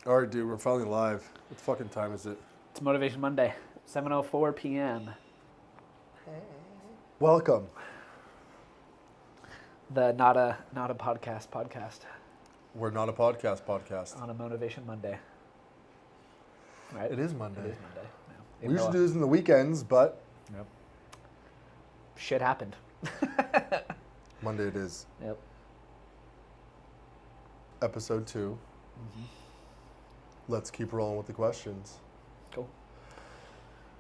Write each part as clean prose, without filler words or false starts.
All right, dude, we're finally live. What fucking time is it? It's Motivation Monday, 7:04 p.m. Welcome. The not a podcast We're not a podcast. on a Motivation Monday. Right? It is Monday. It is Monday. Yeah. We usually do this in the weekends, but Yep. Shit happened. Monday it is. Yep. Episode 2. Mm-hmm. Let's keep rolling with the questions. Cool.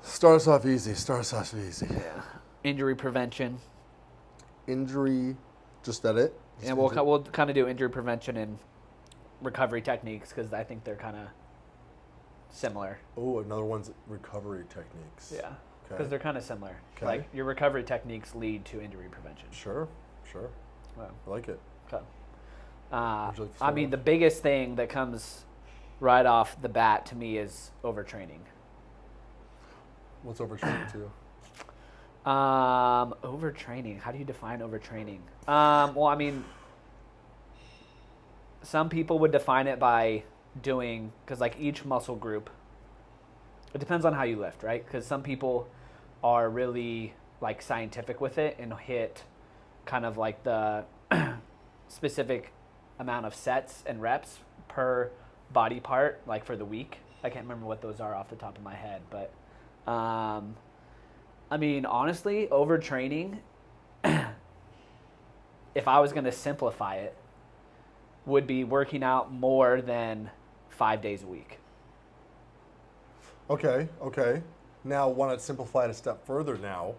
Start us off easy. Yeah. Injury prevention. Injury, just that it? Just And we'll kind of do injury prevention and recovery techniques because I think they're kind of similar. Oh, another one's recovery techniques. Yeah. Because they're kind of similar. Okay. Like your recovery techniques lead to injury prevention. Sure. Wow. I like it. Okay. Would you like to I start mean, off? the biggest thing that comes right off the bat to me is overtraining. What's overtraining to you? Overtraining. How do you define overtraining? Well, I mean, some people would define it by doing, because like each muscle group, it depends on how you lift, right? Because some people are really like scientific with it and hit kind of like the specific amount of sets and reps per body part, like for the week. I can't remember what those are off the top of my head, but I mean, honestly, overtraining, if I was going to simplify it, would be working out more than 5 days a week. Okay. Now, want to simplify it a step further now,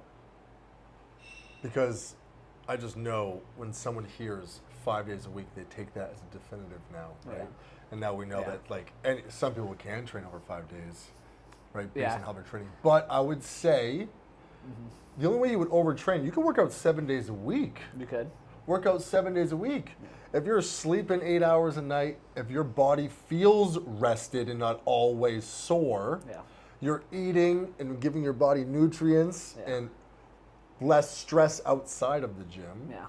because I just know when someone hears 5 days a week, they take that as a definitive now, right? Yeah. And now we know that, like, some people can train over 5 days, right, based Yeah. on how they're training. But I would say the only way you would overtrain, you can work out 7 days a week. You could. Work out 7 days a week. If you're sleeping 8 hours a night, if your body feels rested and not always sore, Yeah. you're eating and giving your body nutrients Yeah. and less stress outside of the gym. Yeah.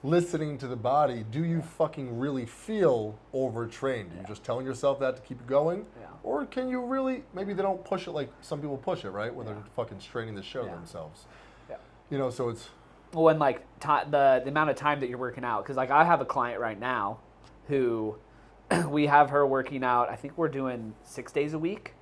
Listening to the body, do you fucking really feel overtrained? Are you just telling yourself that to keep you going? Yeah. Or can you really, maybe they don't push it like some people push it, right? Where Yeah. they're fucking straining the show Yeah. themselves. Yeah. You know, so it's, Well, and like the amount of time that you're working out, because like I have a client right now who we have her working out. I think we're doing 6 days a week,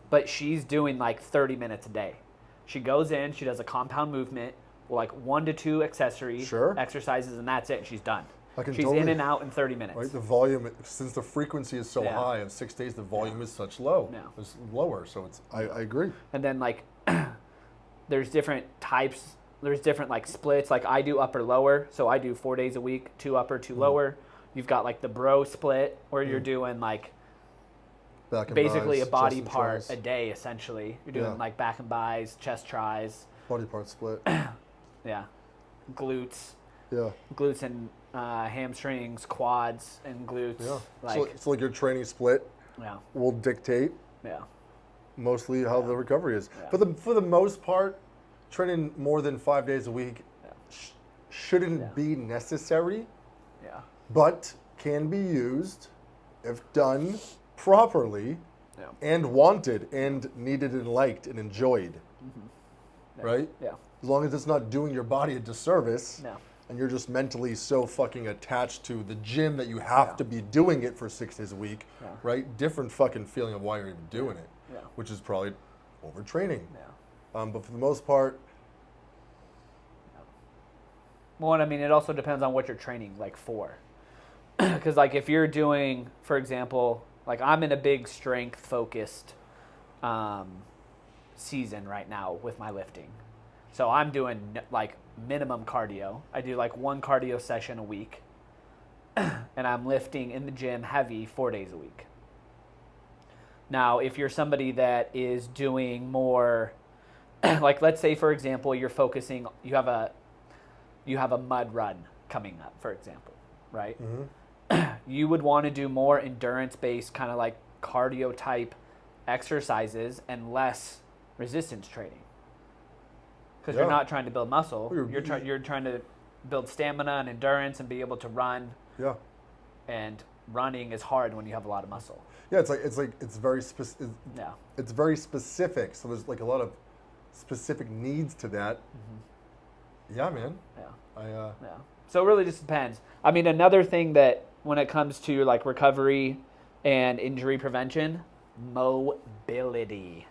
but she's doing like 30 minutes a day. She goes in, she does a compound movement, like 1 to 2 accessory Sure. exercises, and that's it. And she's done. I can She's totally- in and out in 30 minutes. right, the volume, since the frequency is so Yeah. high of 6 days, the volume is such low. Yeah. It's lower, so it's, I agree. And then like there's different types. There's different like splits. Like I do upper lower, so I do 4 days a week, 2 upper, 2 lower. You've got like the bro split where you're doing like Back and basically buys, a body chest and part tries, a day essentially. You're doing Yeah. like back and bis, chest tries, body part split. yeah, glutes Yeah. and hamstrings, quads and glutes. Yeah. Like So like your training split yeah, will dictate yeah, mostly how the recovery is. Yeah. For the most part, training more than 5 days a week Yeah. shouldn't Yeah. be necessary, yeah, but can be used if done properly yeah, and wanted and needed and liked and enjoyed. Yeah. Right? yeah, As long as it's not doing your body a disservice. yeah, And you're just mentally so fucking attached to the gym that you have Yeah. to be doing it for 6 days a week, Yeah. right? Different fucking feeling of why you're even doing it, yeah, which is probably overtraining. yeah. But for the most part, Well, and I mean, it also depends on what you're training like for. Because like if you're doing, for example, like I'm in a big strength focused season right now with my lifting. So I'm doing like minimum cardio. I do like 1 cardio session a week. And I'm lifting in the gym heavy 4 days a week. Now, if you're somebody that is doing more, like let's say for example, you're focusing, you have a mud run coming up, for example, right? You would want to do more endurance-based kind of like cardio type exercises and less resistance training. Because you're Yeah. not trying to build muscle. Well, You're trying to build stamina and endurance and be able to run yeah, and running is hard when you have a lot of muscle. Yeah, it's very specific. Yeah. It's very specific. So there's like a lot of specific needs to that. Yeah, man. Yeah. Yeah. So it really just depends. I mean, another thing that when it comes to like recovery and injury prevention, mobility.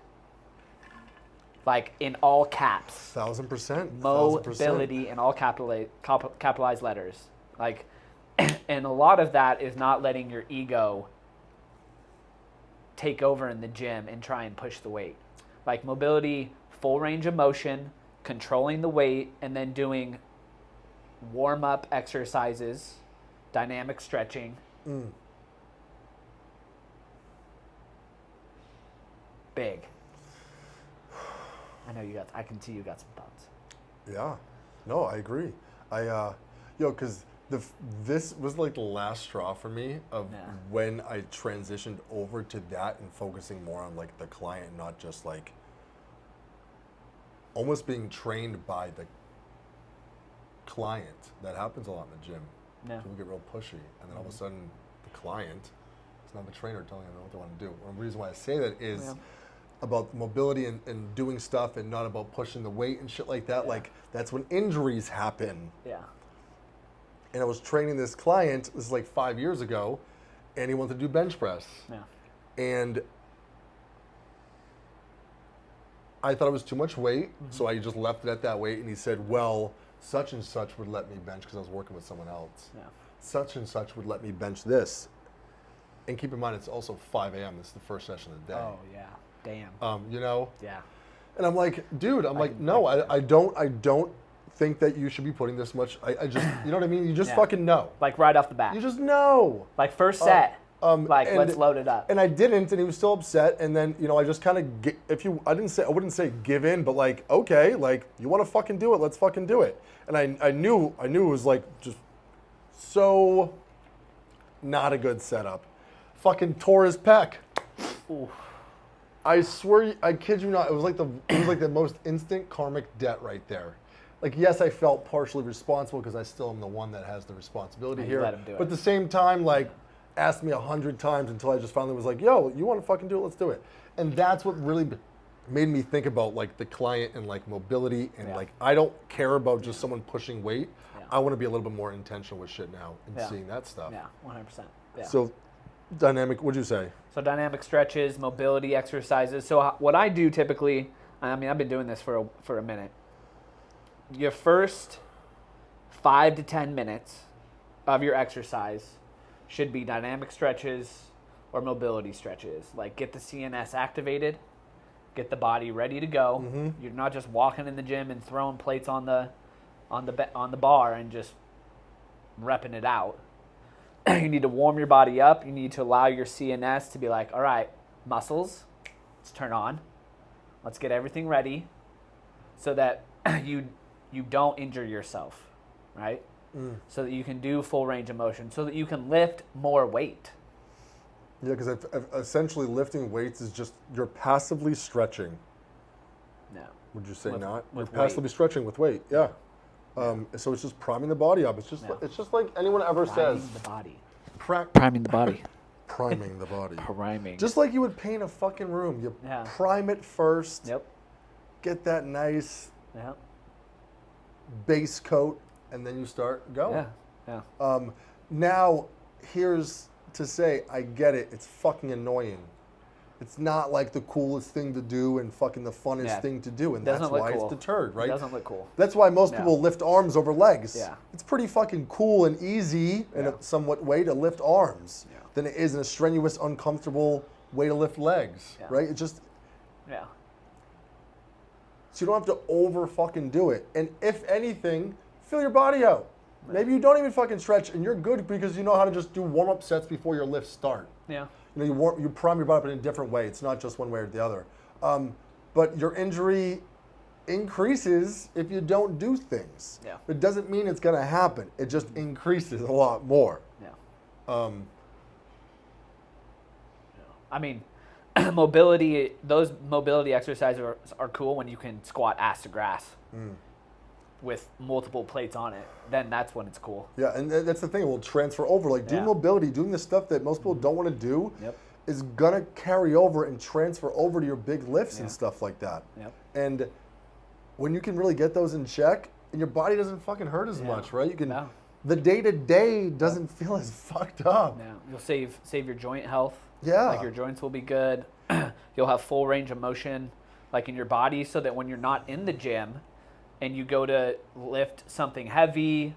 Like in all caps. 1,000%. Mobility in all capitalized letters. Like, and a lot of that is not letting your ego take over in the gym and try and push the weight. Like mobility, full range of motion, controlling the weight, and then doing warm-up exercises, dynamic stretching. Big. I can see you got some thoughts. Yeah. No, I agree. Because this was like the last straw for me of when I transitioned over to that and focusing more on like the client, not just like almost being trained by the client. That happens a lot in the gym. Yeah. People get real pushy, and then all of a sudden the client is not the trainer telling them what they want to do. And the reason why I say that is about mobility and doing stuff and not about pushing the weight and shit like that. Like that's when injuries happen. Yeah. And I was training this client, this is like 5 years ago, and he wanted to do bench press. Yeah. And I thought it was too much weight, so I just left it at that weight. And he said, well, such and such would let me bench, because I was working with someone else. Yeah. Such and such would let me bench this. And keep in mind, it's also 5 a.m. This is the first session of the day. Oh, yeah. Damn. You know? Yeah. And I'm like, dude, I don't think that you should be putting this much. I just, you know what I mean? You just fucking know. Like right off the bat. You just know. Like first set. Let's load it up. And I didn't, and he was still upset. And then, I just kind of, I wouldn't say give in, but like, okay, like you want to fucking do it, let's fucking do it. And I knew it was like just so not a good setup. Fucking tore his pec. Oof. I swear, I kid you not, it was like the most instant karmic debt right there. Like, yes, I felt partially responsible because I still am the one that has the responsibility here. Let him do it. But at the same time, like, asked me 100 times until I just finally was like, yo, you want to fucking do it? Let's do it. And that's what really made me think about, like, the client and, like, mobility. And, like, I don't care about just someone pushing weight. Yeah. I want to be a little bit more intentional with shit now and seeing that stuff. Yeah, 100%. Yeah. So, dynamic, what'd you say? So dynamic stretches, mobility exercises. So what I do typically, I mean, I've been doing this for a minute. Your first 5 to 10 minutes of your exercise should be dynamic stretches or mobility stretches. Like get the CNS activated, get the body ready to go. Mm-hmm. You're not just walking in the gym and throwing plates on the bar and just repping it out. You need to warm your body up. You need to allow your CNS to be like, all right, muscles, let's turn on. Let's get everything ready so that you don't injure yourself, right? So that you can do full range of motion, so that you can lift more weight. Yeah, because essentially lifting weights is just, you're passively stretching. No. Would you say not? With you're passively stretching with weight, yeah. So it's just priming the body up. It's just like anyone ever says. The body. Priming the body. Priming the body. Priming. Just like you would paint a fucking room. You prime it first. Yep. Get that nice base coat, and then you start going. Yeah. Now, here's to say, I get it. It's fucking annoying. It's not like the coolest thing to do and fucking the funnest thing to do, and that's why it's deterred, right? It doesn't look cool. That's why most people lift arms over legs. Yeah. It's pretty fucking cool and easy in a somewhat way to lift arms than it is in a strenuous, uncomfortable way to lift legs, right? It just... Yeah. So you don't have to over fucking do it. And if anything, fill your body out. Right. Maybe you don't even fucking stretch and you're good because you know how to just do warm-up sets before your lifts start. Yeah. You prime your body up in a different way. It's not just one way or the other. But your injury increases if you don't do things. Yeah. It doesn't mean it's going to happen. It just increases a lot more. Yeah. I mean, those mobility exercises are cool when you can squat ass to grass. with multiple plates on it, then that's when it's cool. Yeah, and that's the thing. It will transfer over. Like doing mobility, doing the stuff that most people don't want to do, is gonna carry over and transfer over to your big lifts and stuff like that. Yep. And when you can really get those in check, and your body doesn't fucking hurt as much, right? You can. No. The day-to-day doesn't feel as fucked up. Yeah, you'll save your joint health. Yeah. Like your joints will be good. You'll have full range of motion, like in your body, so that when you're not in the gym, and you go to lift something heavy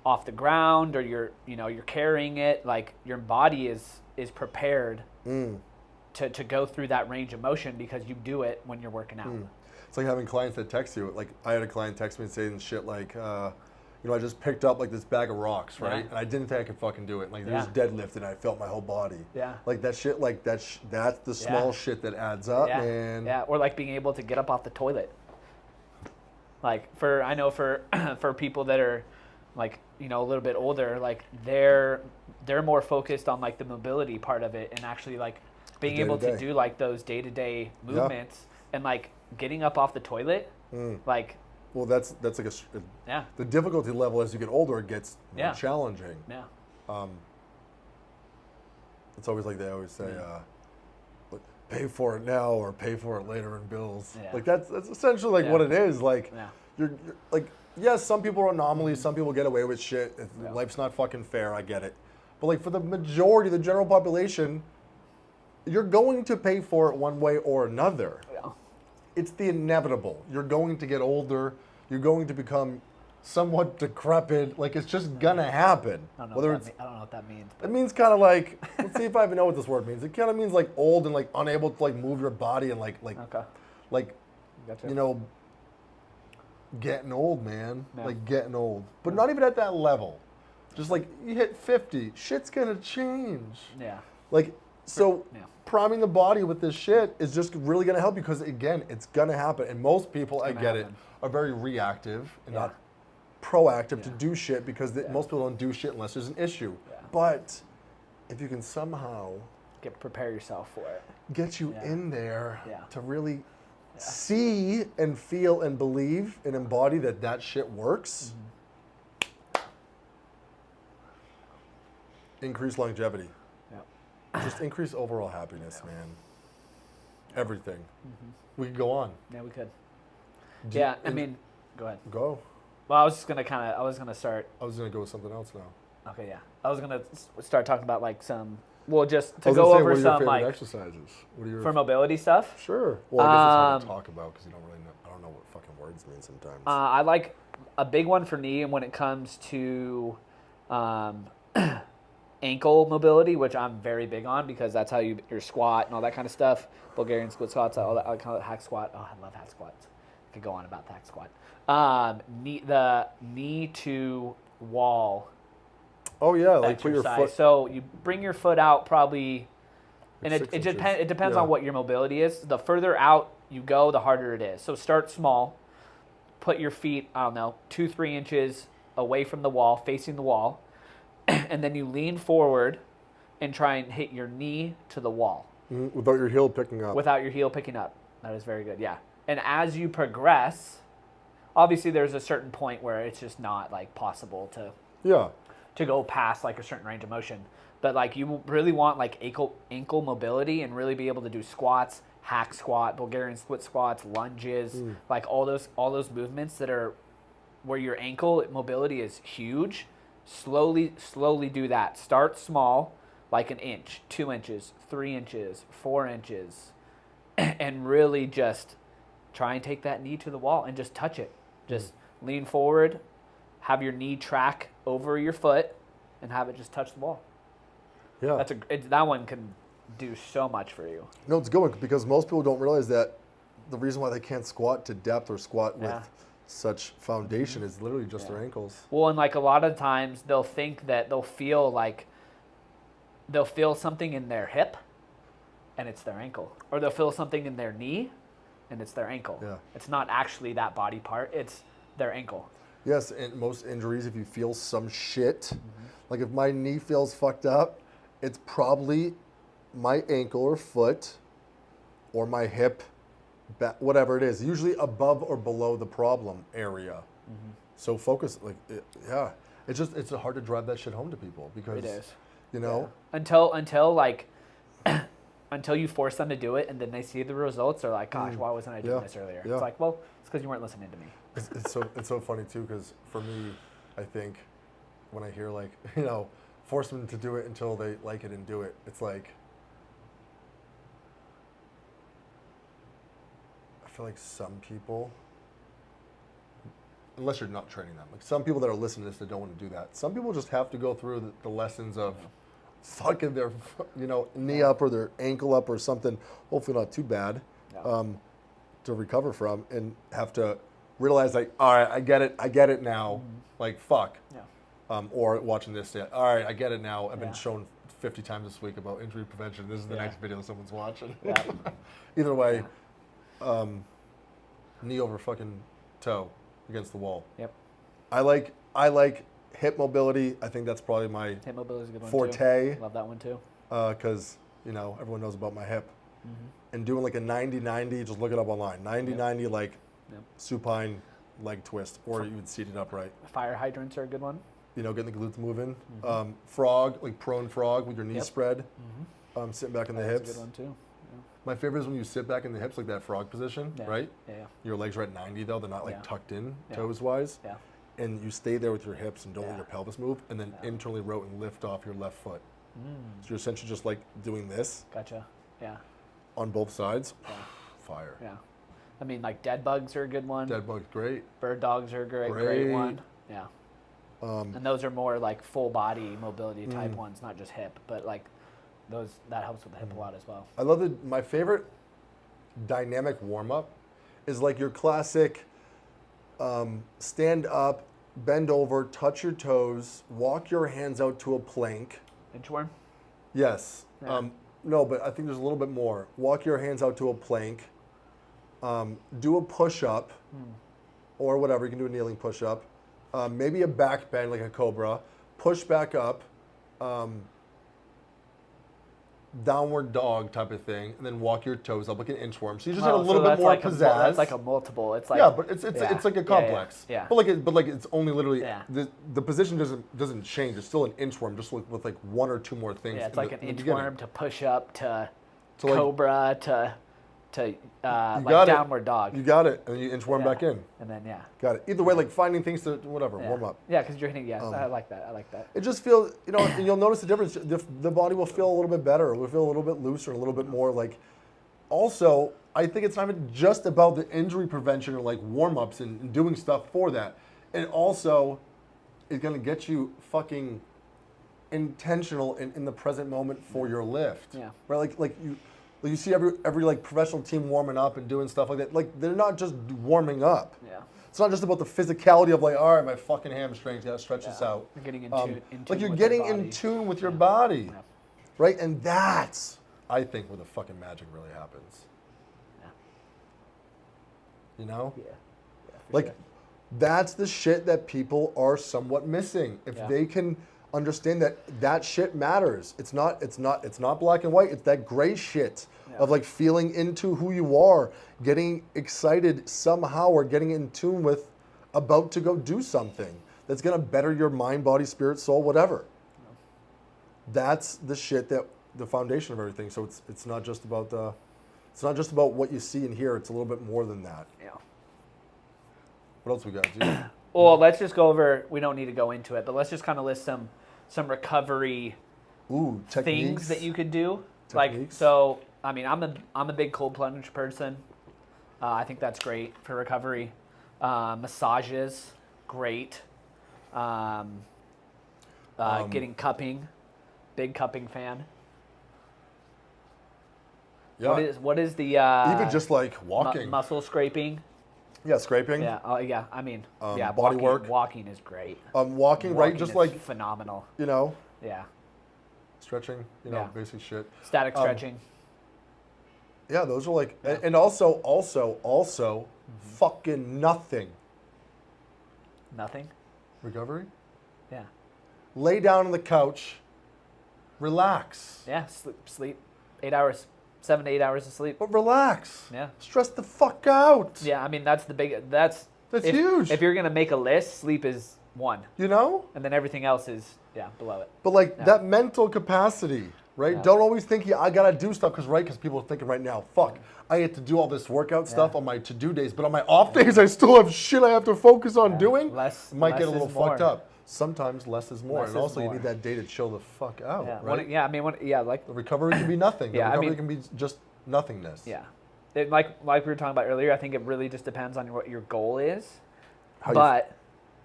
off the ground, or you're carrying it, like your body is prepared to go through that range of motion because you do it when you're working out. It's like having clients that text you. Like I had a client text me and saying shit like, I just picked up like this bag of rocks, right? And I didn't think I could fucking do it. Like there's deadlift and I felt my whole body. Yeah. Like that shit, like that's the small shit that adds up, man. Yeah, or like being able to get up off the toilet. Like I know for people that are like, a little bit older, like they're more focused on like the mobility part of it and actually like being able to do like those day-to-day movements and like getting up off the toilet, like. Well, that's like the difficulty level as you get older, it gets more challenging. Yeah. It's always like they always say, pay for it now or pay for it later in bills. Yeah. Like that's essentially like what it is. Like you're like, yes, some people are anomalies, some people get away with shit. Life's not fucking fair, I get it. But like for the majority, the general population, you're going to pay for it one way or another. Yeah. It's the inevitable. You're going to get older. You're going to become somewhat decrepit. Like it's just gonna happen. I don't know what that means. It means kind of like, let's see if I even know what this word means. It kind of means like old and like unable to like move your body and like gotcha. Getting old, man. Yeah. Like getting old, but not even at that level. Just like you hit 50, shit's gonna change. Yeah. Like so. Yeah. Priming the body with this shit is just really going to help you because, again, it's going to happen. And most people, I get it, are very reactive and not proactive to do shit because most people don't do shit unless there's an issue. Yeah. But if you can somehow prepare yourself for it, get you in there to really see and feel and believe and embody that shit works, increase longevity. Just increase overall happiness, man. Everything. We could go on. Yeah, we could. I mean, go ahead. Go. Well, I was gonna start. I was gonna go with something else now. Okay, yeah. I was gonna start talking about like some. Well, just to go over some like exercises. What are your for mobility stuff? Sure. Well, I guess that's hard to talk about because you don't really know. I don't know what fucking words mean sometimes. I like a big one for me, and when it comes to ankle mobility, which I'm very big on because that's how your squat and all that kind of stuff. Bulgarian split squats, all that. I call it hack squat. Oh, I love hack squats. I could go on about the hack squat. The knee to wall. Oh yeah, like put your foot. So you bring your foot out probably, and it depends on what your mobility is. The further out you go, the harder it is. So start small. Put your feet, 2-3 inches away from the wall, facing the wall. And then you lean forward and try and hit your knee to the wall. Without your heel picking up. Without your heel picking up. That is very good, yeah. And as you progress, obviously there's a certain point where it's just not like possible to go past like a certain range of motion. But like you really want like ankle mobility and really be able to do squats, hack squat, Bulgarian split squats, lunges, like all those movements that are where your ankle mobility is huge. Slowly do that. Start small, like an inch, 2 inches, 3 inches, 4 inches, and really just try and take that knee to the wall and just touch it. Just lean forward, have your knee track over your foot, and have it just touch the wall. Yeah, that one can do so much for you. No, it's good because most people don't realize that the reason why they can't squat to depth or squat with such foundation is literally just their ankles. Well, and like a lot of times they'll think that they'll feel something in their hip and it's their ankle. Or they'll feel something in their knee and it's their ankle. Yeah. It's not actually that body part, it's their ankle. Yes, and most injuries, if you feel some shit, like if my knee feels fucked up, it's probably my ankle or foot or my hip, whatever it is, usually above or below the problem area. so focused. Like, yeah, it's hard to drive that shit home to people because It is. you know. Until like until you force them to do it and then they see the results, they're like, gosh, why wasn't I doing this earlier? Yeah. It's like, well, it's because you weren't listening to me. It's so funny too because for me, I think when I hear like force them to do it until they like it and do it, it's like I feel like some people, unless you're not training them, like some people that are listening to this that don't want to do that, some people just have to go through the lessons of fucking their knee up or their ankle up or something, hopefully not too bad, to recover from, and have to realize like, all right, I get it now, like fuck. Or watching this, all right, I get it now. I've been shown 50 times this week about injury prevention. This is the next video someone's watching. Either way, knee over fucking toe against the wall. Yep. I like hip mobility. I think that's probably my Hip mobility is a good one forte. too. Love that one too. Because everyone knows about my hip. And doing like a 90-90, just look it up online. 90-90 like supine leg twist, or even seated upright. Fire hydrants are a good one. Getting the glutes moving. Frog, like prone frog with your knees spread. Sitting back in the hips. That's a good one too. My favorite is when you sit back in the hips, like that frog position, right? Yeah. Your legs are at 90 though; they're not like tucked in Yeah. toes wise. Yeah. And you stay there with your hips and don't let your pelvis move, and then internally rotate and lift off your left foot. So you're essentially just like doing this. Gotcha. Yeah. On both sides. Yeah. Fire. Yeah. I mean, like dead bugs are a good one. Dead bug's great. Bird dogs are a great one. Yeah. And those are more like full body mobility type ones, not just hip, but like that helps with the hip a lot as well. I love my favorite dynamic warm up is like your classic stand up, bend over, touch your toes, walk your hands out to a plank. Inchworm? Yes. Yeah. No, but I think there's a little bit more. Walk your hands out to a plank. Do a push up or whatever. You can do a kneeling push up. Maybe a back bend like a cobra, push back up, downward dog type of thing, and then walk your toes up like an inchworm. So you just have a little bit more like pizzazz. That's like a multiple. It's like but it's like a complex. Yeah. But like it's only literally the position doesn't change. It's still an inchworm, just with like one or two more things. Yeah, it's like an inchworm to push up to like, cobra to like downward dog. You got it, and you inchworm back in. And then Got it. Either way, like finding things to warm up. Yeah, because you're hitting. I like that. It just feels, and you'll notice the difference. The body will feel a little bit better. It will feel a little bit looser, a little bit more like. Also, I think it's not even just about the injury prevention or like warm ups and doing stuff for that. It also is going to get you fucking intentional in the present moment for your lift. Yeah. Right. Like you see every like professional team warming up and doing stuff like that. Like they're not just warming up. Yeah. It's not just about the physicality of like, all right, my fucking hamstrings, gotta stretch this out. You're getting in tune. Like you're getting in tune with your body, right? And that's, I think, where the fucking magic really happens. Yeah. You know? Yeah. Like, sure. That's the shit that people are somewhat missing. If they can understand that shit matters. It's not black and white. It's that gray shit of like feeling into who you are, getting excited somehow, or getting in tune with about to go do something that's gonna better your mind, body, spirit, soul, whatever. That's the shit that the foundation of everything. So it's not just about what you see and hear. It's a little bit more than that. Yeah. What else we got? Dude? Well, let's just go over. We don't need to go into it, but let's just kind of list some recovery things that you could do. Techniques. Like, so, I mean, I'm a big cold plunge person. I think that's great for recovery. Massages, great. Getting cupping, big cupping fan. Yeah. What is the even just like walking, muscle scraping? Yeah, scraping. Yeah. Yeah. I mean, body work. Walking is great. Walking, right? Just is like phenomenal. Yeah. Stretching. Yeah. Basic shit. Static stretching. Yeah, those are like, and also, fucking nothing. Nothing. Recovery. Yeah. Lay down on the couch. Relax. Yeah. Sleep. 8 hours. 7 to 8 hours of sleep. But relax. Yeah. Stress the fuck out. Yeah, I mean that's That's huge. If you're gonna make a list, sleep is 1, You know? and then everything else is below it. But like that mental capacity, right? Yeah. Don't always think, I gotta do stuff because people are thinking right now, fuck, I get to do all this workout stuff on my to-do days, but on my off days, I still have shit I have to focus on doing. Less, It might get a less little is more. fucked up. Sometimes less is more, Less and is also you more. need that day to chill the fuck out, Yeah, right? like The recovery can be nothing. The Yeah, I recovery mean- can be just nothingness. yeah, like we were talking about earlier. I think it really just depends on what your goal is. How you- But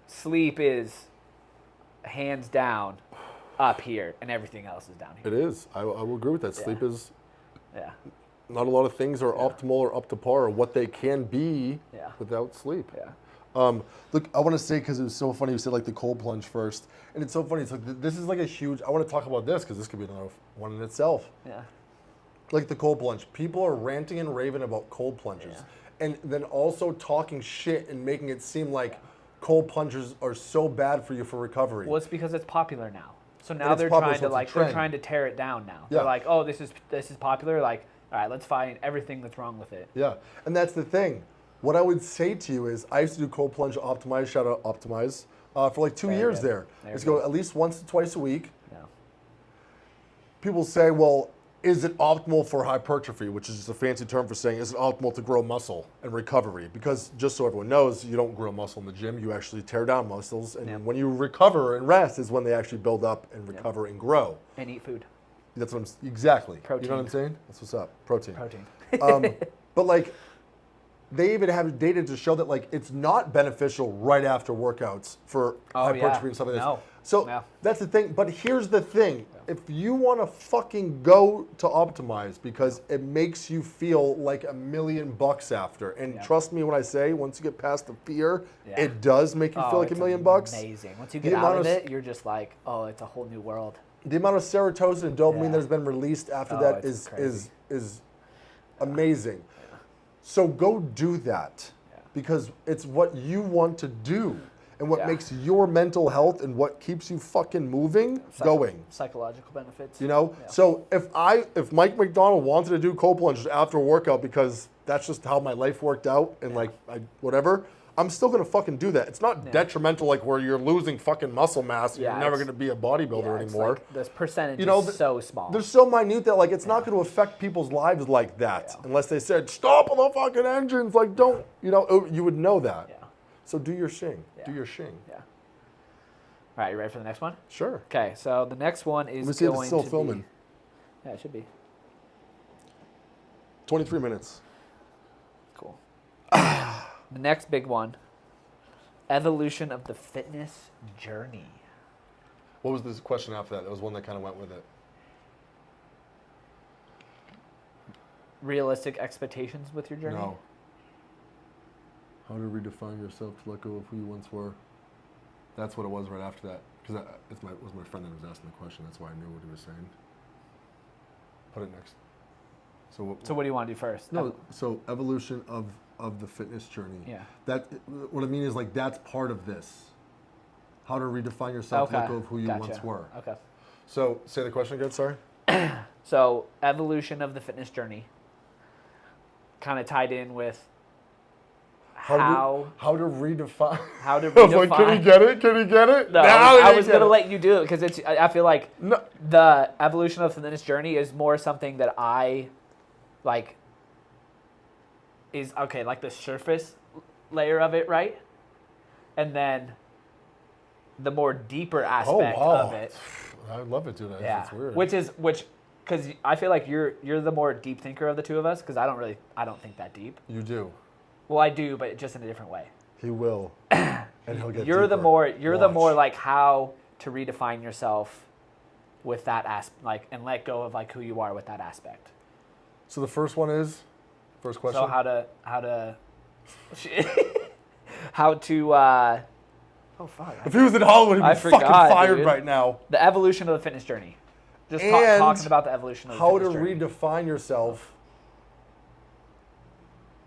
sleep is hands down up here, and everything else is down here. It is. I will agree with that. Sleep is Yeah, not a lot of things are optimal or up to par or what they can be Yeah. without sleep. yeah, Look, I want to say, because it was so funny, you said like the cold plunge first, and it's so funny. It's like this is like a huge. I want to talk about this because this could be another one in itself. yeah. Like the cold plunge, people are ranting and raving about cold plunges, and then also talking shit and making it seem like cold plunges are so bad for you for recovery. Well, it's because it's popular now. So now it's they're popular, trying so to it's a they're trend. trying to tear it down now. Yeah. They're like, oh, this is popular. Like, all right, let's find everything that's wrong with it. Yeah, and that's the thing. What I would say to you is, I used to do cold plunge optimize, shout out optimize, for like 2 Very years good. there. Very It's go good. at least once to twice a week. Yeah. People say, well, is it optimal for hypertrophy, which is just a fancy term for saying, is it optimal to grow muscle and recovery? Because just so everyone knows, you don't grow muscle in the gym, you actually tear down muscles, and when you recover and rest is when they actually build up and recover and grow. And eat food. That's what exactly. Protein. You know what I'm saying? That's what's up. Protein. Protein. But like, they even have data to show that like it's not beneficial right after workouts for hypertrophy and stuff like this. No. So No. that's the thing. But here's the thing: if you want to fucking go to optimize because it makes you feel like $1 million after, and trust me when I say, once you get past the fear, it does make you feel like $1 million. Amazing. Once you The get out amount of of it, you're just like, oh, it's a whole new world. The amount of serotonin and dopamine Yeah. that has been released after Oh, that it's crazy. is amazing. So go do that because it's what you want to do and what makes your mental health and what keeps you fucking moving going. Psychological benefits. You know? Yeah. So if Mike McDonald wanted to do cold plunges after a workout because that's just how my life worked out and like whatever, I'm still gonna fucking do that. It's not detrimental like where you're losing fucking muscle mass and you're never gonna be a bodybuilder it's anymore. like this percentage You know, is so small. They're so minute that like it's not going to affect people's lives like that unless they said stop all the fucking engines. Like don't you would know that. Yeah. So do your shing. Do Yeah. your shing. Yeah. All right, you ready for the next one? Sure. Okay, so the next one is Let me see if going it's still to filming. be. Yeah, it should be. 23 minutes. Cool. The next big one, evolution of the fitness journey. What was this question after that? There was one that kind of went with it. Realistic expectations with your journey? No. How to redefine yourself to let go of who you once were. That's what it was right after that. Because it was my friend that was asking the question. That's why I knew what he was saying. Put it next. So what do you want to do first? No, so evolution of the fitness journey. Yeah. That what I mean is like that's part of this. How to redefine yourself, let go of who you once were. Okay. So say the question again, sorry. So evolution of the fitness journey kind of tied in with how to redefine. how to I was like, redefine. can you get it? Can you get it? No, Now I you was get gonna it. let you do it because it's. I feel like No. the evolution of the fitness journey is more something that I like. Is okay, like the surface layer of it, right? And then the more deeper aspect of it. I love it, dude. Yeah, It's weird. because I feel like you're the more deep thinker of the two of us because I don't think that deep. You do. Well, I do, but just in a different way. He will. And he'll get You're the deeper. more like how to redefine yourself with that like and let go of like who you are with that aspect. So the first one is first question. So how to how to oh fuck. If he was in Hollywood, he'd I be fucking forgot, fired dude. right now. The evolution of the fitness journey. Just And talking about the evolution of the How to fitness journey. redefine yourself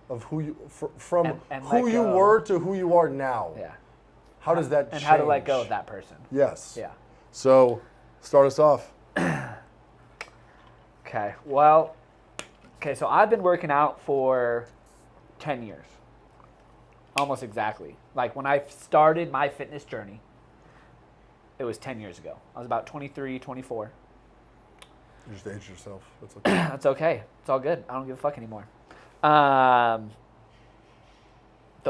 of who you from And who let you go. were to who you are now. Yeah. How does that And change? how to let go of that person. Yes. Yeah. So, start us off. Okay. Well, so I've been working out for 10 years. Almost exactly. Like when I started my fitness journey, it was 10 years ago. I was about 23, 24. You just aged yourself. That's okay. That's okay. It's all good. I don't give a fuck anymore. The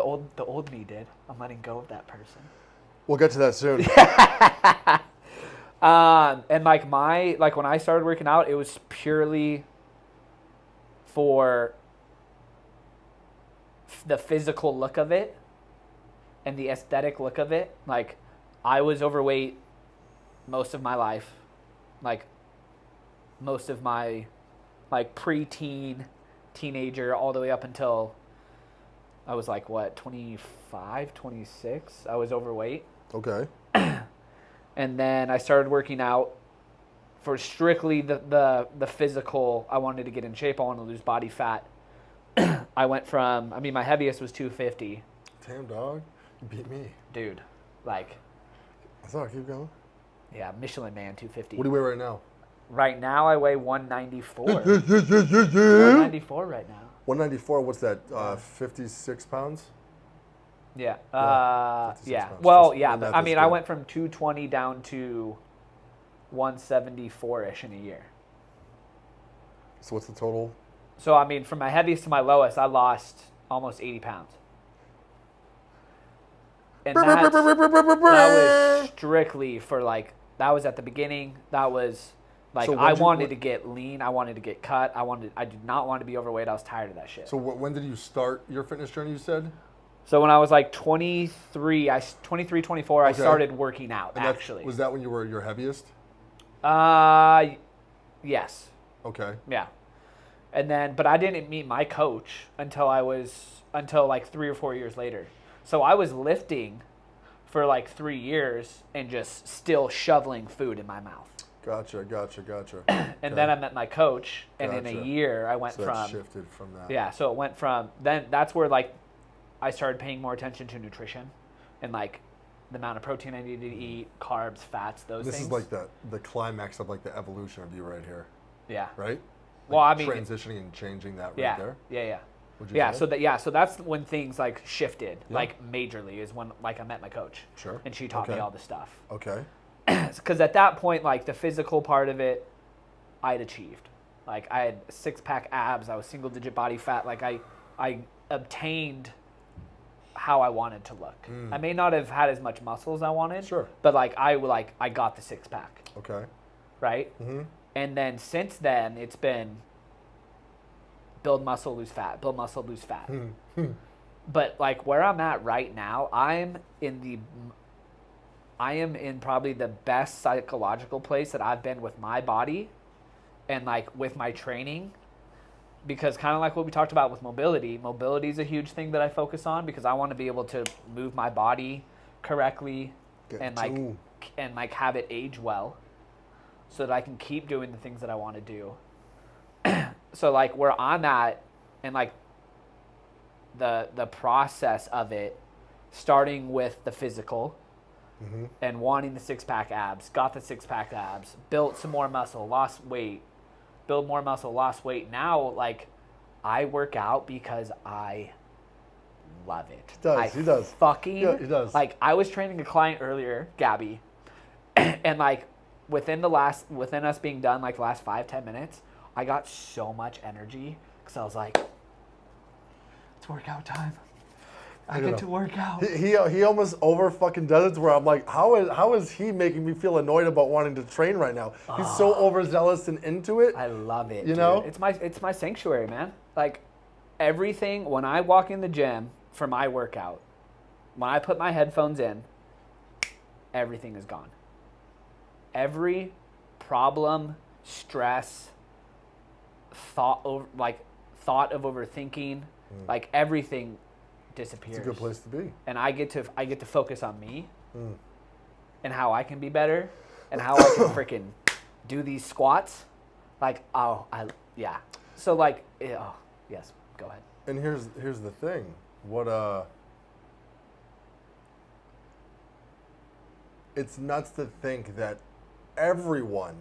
old me did. I'm letting go of that person. We'll get to that soon. And like when I started working out, it was purely for the physical look of it and the aesthetic look of it. Like I was overweight most of my life, like most of my like preteen, teenager, all the way up until I was like, what, 25, 26? I was overweight. Okay. And then I started working out for strictly the physical. I wanted to get in shape. I wanted to lose body fat. I went from, I mean, my heaviest was 250. Damn, dog. You beat me. Dude, like, I thought, keep going. yeah, Michelin Man 250. What do you weigh right now? Right now, I weigh 194. 194 right now. 194, what's that, 56 pounds? Yeah. Yeah, 56 Yeah. pounds. Well, Just- yeah. the math I is mean, I good. went from 220 down to 174-ish in a year. So what's the total? So, I mean, from my heaviest to my lowest, I lost almost 80 pounds. And that was strictly for, like, that was at the beginning. That was, like, So I wanted to get lean. I wanted to get cut. I did not want to be overweight. I was tired of that shit. So when did you start your fitness journey, you said? So when I was like 23, 24, I Okay. started working out, And actually. was that when you were your heaviest? Yes. Okay. Yeah. And then, but I didn't meet my coach until like 3 or 4 years later. So I was lifting for like 3 years and just still shoveling food in my mouth. Gotcha. And then I met my coach, and in Gotcha. a year I went So that from, shifted from that. yeah, so it went from, then that's where like I started paying more attention to nutrition and like the amount of protein I needed to eat, carbs, fats, those This things. is like the climax of like the evolution of you right here, Yeah. right? Well, Like I mean, transitioning and changing that right yeah, there. yeah. Would you Yeah, say? so that's when things like shifted, Yeah. like majorly, is when like I met my coach. Sure. And she taught me Okay. all the stuff. Okay. Because at that point, like the physical part of it, I had achieved. Like I had 6-pack abs, I was single-digit body fat. Like I obtained how I wanted to look. I may not have had as much muscle as I wanted. Sure. But I got the 6-pack, Okay. right? Mm-hmm. And then since then, it's been build muscle, lose fat, build muscle, lose fat. But like where I'm at right now, I am in probably the best psychological place that I've been with my body and like with my training, because kind of like what we talked about with mobility is a huge thing that I focus on, because I want to be able to move my body correctly and like have it age well so that I can keep doing the things that I want to do. So like where I'm at and like the process of it, starting with the physical and wanting the 6-pack abs, got the 6-pack abs, built some more muscle, lost weight, build more muscle, lost weight. Now like I work out because I love it. He does. Fucking, Yeah, he does. Like I was training a client earlier, Gabby, and like within us being done like the last 5-10 minutes, I got so much energy because I was like, it's workout time. I get to work out. He almost over fucking does it to where I'm like, how is he making me feel annoyed about wanting to train right now? He's so overzealous and into it. I love it. You dude. know? It's my sanctuary, man. Like everything, when I walk in the gym for my workout, when I put my headphones in, everything is gone. Every problem, stress, thought of overthinking, like everything disappears. It's a good place to be. And I get to focus on me and how I can be better and how I can freaking do these squats. Like, yeah. So like, yes, go ahead. And here's the thing. It's nuts to think that everyone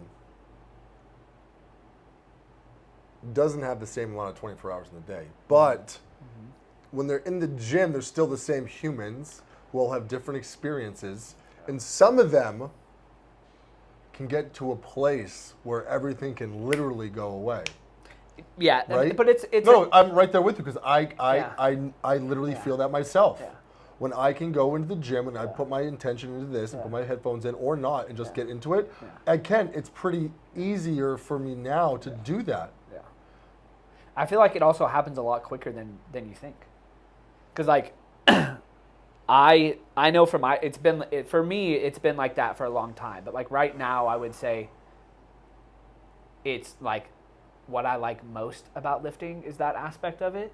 doesn't have the same amount of 24 hours in the day. But when they're in the gym, they're still the same humans who all have different experiences, and some of them can get to a place where everything can literally go away. Yeah, Right? but it's no, I'm right there with you because Yeah. I literally Yeah. feel that myself. Yeah. When I can go into the gym and I put my intention into this and put my headphones in or not and just get into it, I can. It's pretty easier for me now to do that. Yeah. I feel like it also happens a lot quicker than you think. Cuz like I know for me it's been like that for a long time, but like right now I would say it's like what I like most about lifting is that aspect of it.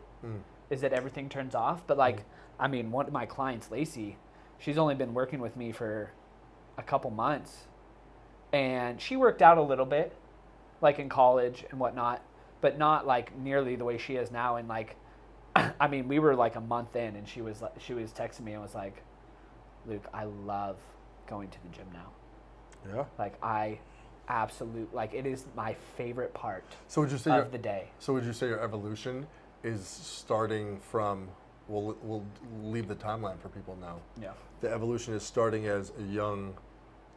Is that everything turns off, but like I mean, one of my clients, Lacey, she's only been working with me for a couple months, and she worked out a little bit, like in college and whatnot, but not like nearly the way she is now. And like, I mean, we were like a month in, and she was texting me and was like, "Luke, I love going to the gym now. Yeah. Like I like it is my favorite part So would you say of the day." So would you say your evolution is starting from? We'll leave the timeline for people now. Yeah. The evolution is starting as a young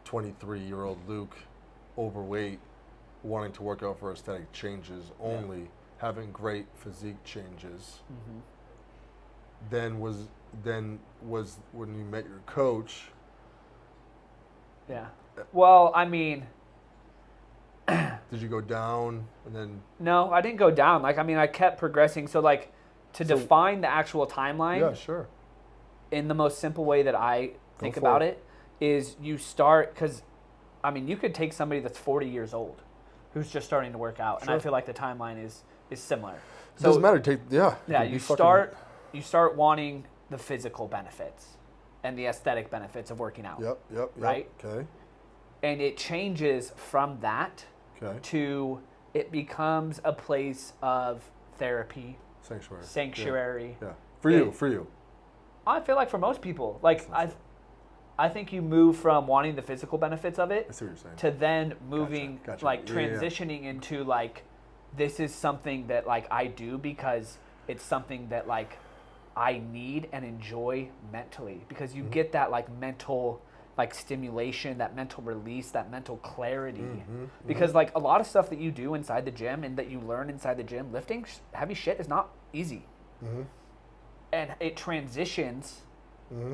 23-year-old Luke, overweight, wanting to work out for aesthetic changes only, having great physique changes. Then was when you met your coach. Yeah. Well, I mean, Did you go down and then? no, I didn't go down. Like, I mean, I kept progressing. So like to define the actual timeline. Yeah, sure. In the most simple way that I think for about it. it is you start, because I mean you could take somebody that's 40 years old who's just starting to work out, and I Sure. feel like the timeline is similar. It doesn't matter. You start wanting the physical benefits and the aesthetic benefits of working out. Yep. Right? Okay. And it changes from that Okay. to it becomes a place of therapy, Sanctuary. Yeah. For you. I feel like for most people, like I think you move from wanting the physical benefits of it I see what you're saying. to then moving, Gotcha. like Yeah. transitioning into like, this is something that like I do because it's something that like I need and enjoy mentally, because you get that like mental like stimulation, that mental release, that mental clarity. Because like a lot of stuff that you do inside the gym and that you learn inside the gym, lifting heavy shit is not easy. And it transitions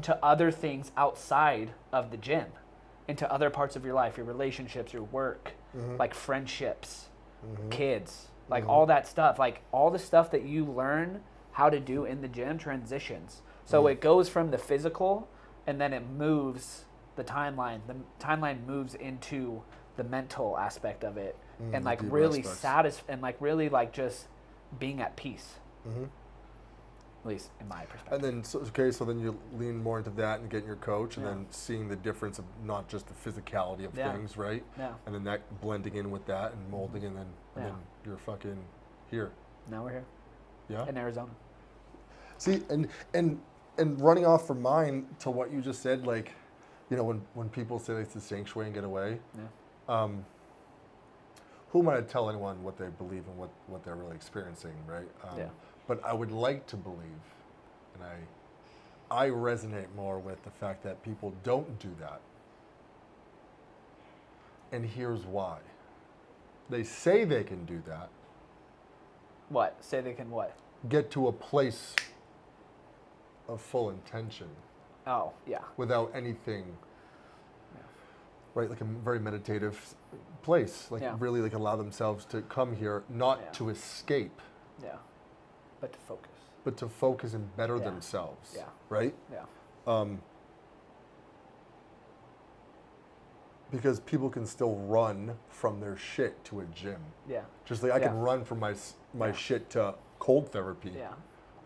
to other things outside of the gym, into other parts of your life, your relationships, your work, like friendships, kids, like all that stuff, like all the stuff that you learn how to do in the gym transitions. So it goes from the physical, and then it moves the timeline. The timeline moves into the mental aspect of it, and like really and like really like just being at peace. At least in my perspective. And then, so then you lean more into that and getting your coach, and then seeing the difference of not just the physicality of things, right? Yeah. And then that blending in with that and molding, and then you're fucking here. Now we're here. Yeah. In Arizona. See, and running off from mine to what you just said, like, you know, when people say it's a sanctuary and get away, who am I to tell anyone what they believe and what they're really experiencing, right? But I would like to believe, and I resonate more with the fact that people don't do that. And here's why. They say they can do that. What? Say they can what? Get to a place of full intention. Oh, yeah. Without anything, right? Like a very meditative place. Like really like allow themselves to come here, not to escape. Yeah. But to focus. But to focus and better themselves. Yeah. Right? Yeah. Because people can still run from their shit to a gym. Yeah. Just like I can run from my shit to cold therapy. Yeah.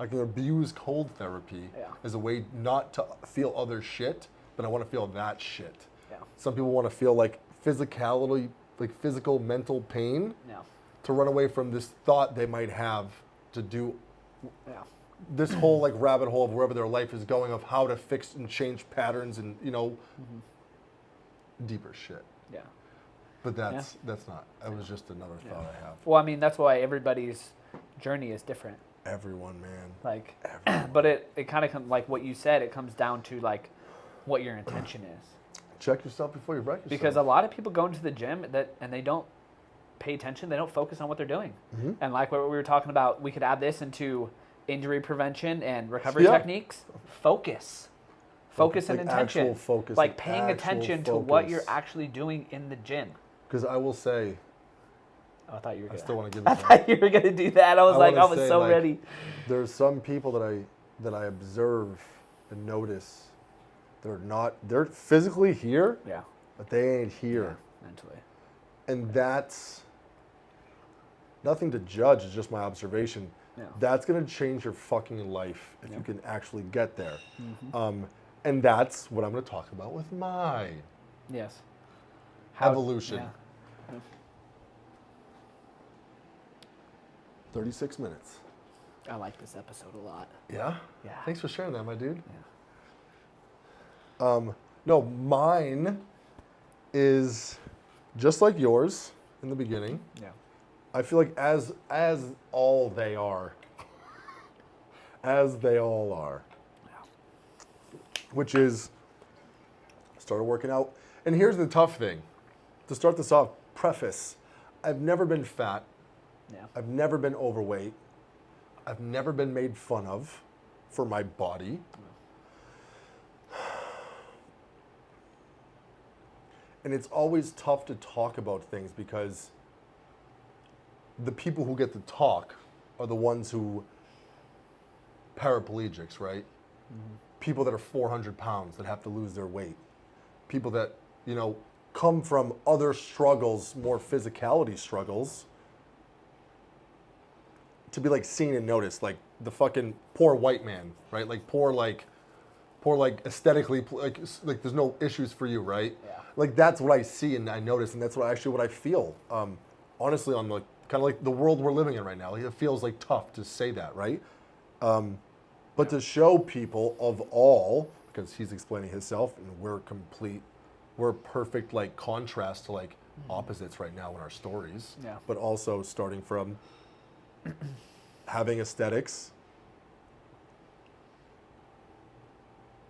I can abuse cold therapy as a way not to feel other shit, but I want to feel that shit. Yeah. Some people want to feel like physicality, like physical, mental pain to run away from this thought they might have to do this whole like rabbit hole of wherever their life is going, of how to fix and change patterns and, you know, deeper shit. Yeah. But that's not. That was just another thought I have. Well, I mean, that's why everybody's journey is different. Everyone, man. Like, Everyone. but it kind of like what you said. It comes down to like what your intention is. Check yourself before you wreck yourself. Because a lot of people go into the gym and they don't pay attention. They don't focus on what they're doing. Mm-hmm. And like what we were talking about, we could add this into injury prevention and recovery techniques. Focus and like intention. Actual focus. Like paying attention to what focus. you're actually doing in the gym. Because I will say, Oh, I thought you were. I Gonna, still want to give I this thought you were gonna do that. I was say, so ready. There's some people that I observe and notice. They're physically here, Yeah. but they ain't here. Yeah, mentally. And that's nothing to judge. It's just my observation. Yeah. That's gonna change your fucking life if you can actually get there. Mm-hmm. And that's what I'm gonna talk about with my Yes. evolution. Yeah. 36 minutes. I like this episode a lot. Yeah? Yeah. Thanks for sharing that, my dude. Yeah. No, mine is just like yours in the beginning. Yeah. I feel like as all they are, as they all are, which is started working out. And here's the tough thing. To start this off, preface, I've never been fat. Yeah. I've never been overweight. I've never been made fun of for my body. And it's always tough to talk about things because the people who get to talk are the ones who paraplegics, right? Mm-hmm. People that are 400 pounds that have to lose their weight. People that, come from other struggles, more physicality struggles, to be like seen and noticed, like the fucking poor white man, right? Like poor aesthetically, like there's no issues for you, right? Yeah. Like that's what I see and I notice, and that's what I feel. Honestly, on the kind of like the world we're living in right now, like, it feels like tough to say that, right? But to show people of all, because he's explaining himself, and we're perfect like contrast to like opposites right now in our stories. Yeah. But also starting from having aesthetics.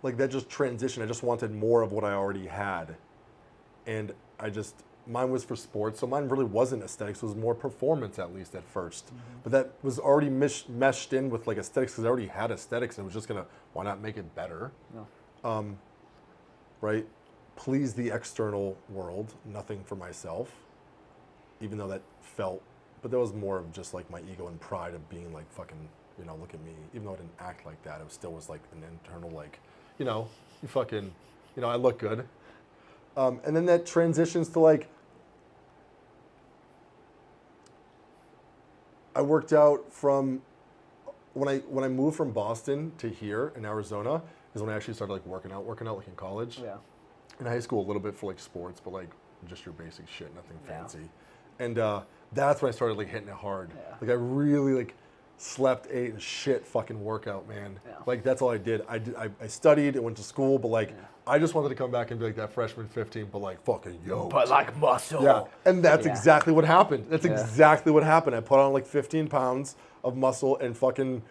Like that just transition. I just wanted more of what I already had. And mine was for sports, so mine really wasn't aesthetics. It was more performance, at least at first. Mm-hmm. But that was already meshed in with like aesthetics because I already had aesthetics. And it was just why not make it better? No. Right? Please the external world, nothing for myself. Even though that felt, but that was more of just like my ego and pride of being like fucking, look at me. Even though I didn't act like that, it still was like an internal like, you fucking, I look good. And then that transitions to like, I worked out from when I moved from Boston to here in Arizona is when I actually started like working out like in college. Yeah. In high school, a little bit for like sports, but like just your basic shit, nothing Yeah. fancy. And that's when I started like hitting it hard. Yeah. Like I really like slept, ate, and shit fucking workout, man. Yeah. Like that's all I did. I studied and went to school, but like I just wanted to come back and be like that freshman 15, but like fucking yoked. But like muscle. Yeah, and that's Yeah. exactly what happened. That's exactly what happened. I put on like 15 pounds of muscle and fucking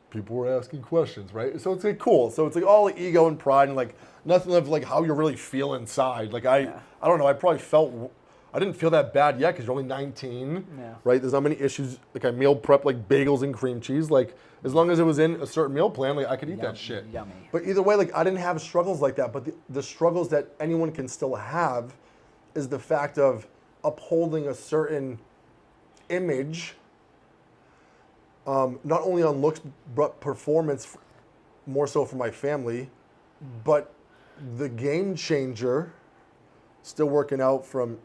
people were asking questions, right? So it's like cool. So it's like all like ego and pride and like nothing of like how you really feel inside. Like I don't know, I didn't feel that bad yet because you're only 19, right? There's not many issues. Like I meal prep like bagels and cream cheese. Like as long as it was in a certain meal plan, like I could eat that shit. Yummy. But either way, like I didn't have struggles like that. But the struggles that anyone can still have is the fact of upholding a certain image, not only on looks but performance, more so for my family, but the game changer, still working out from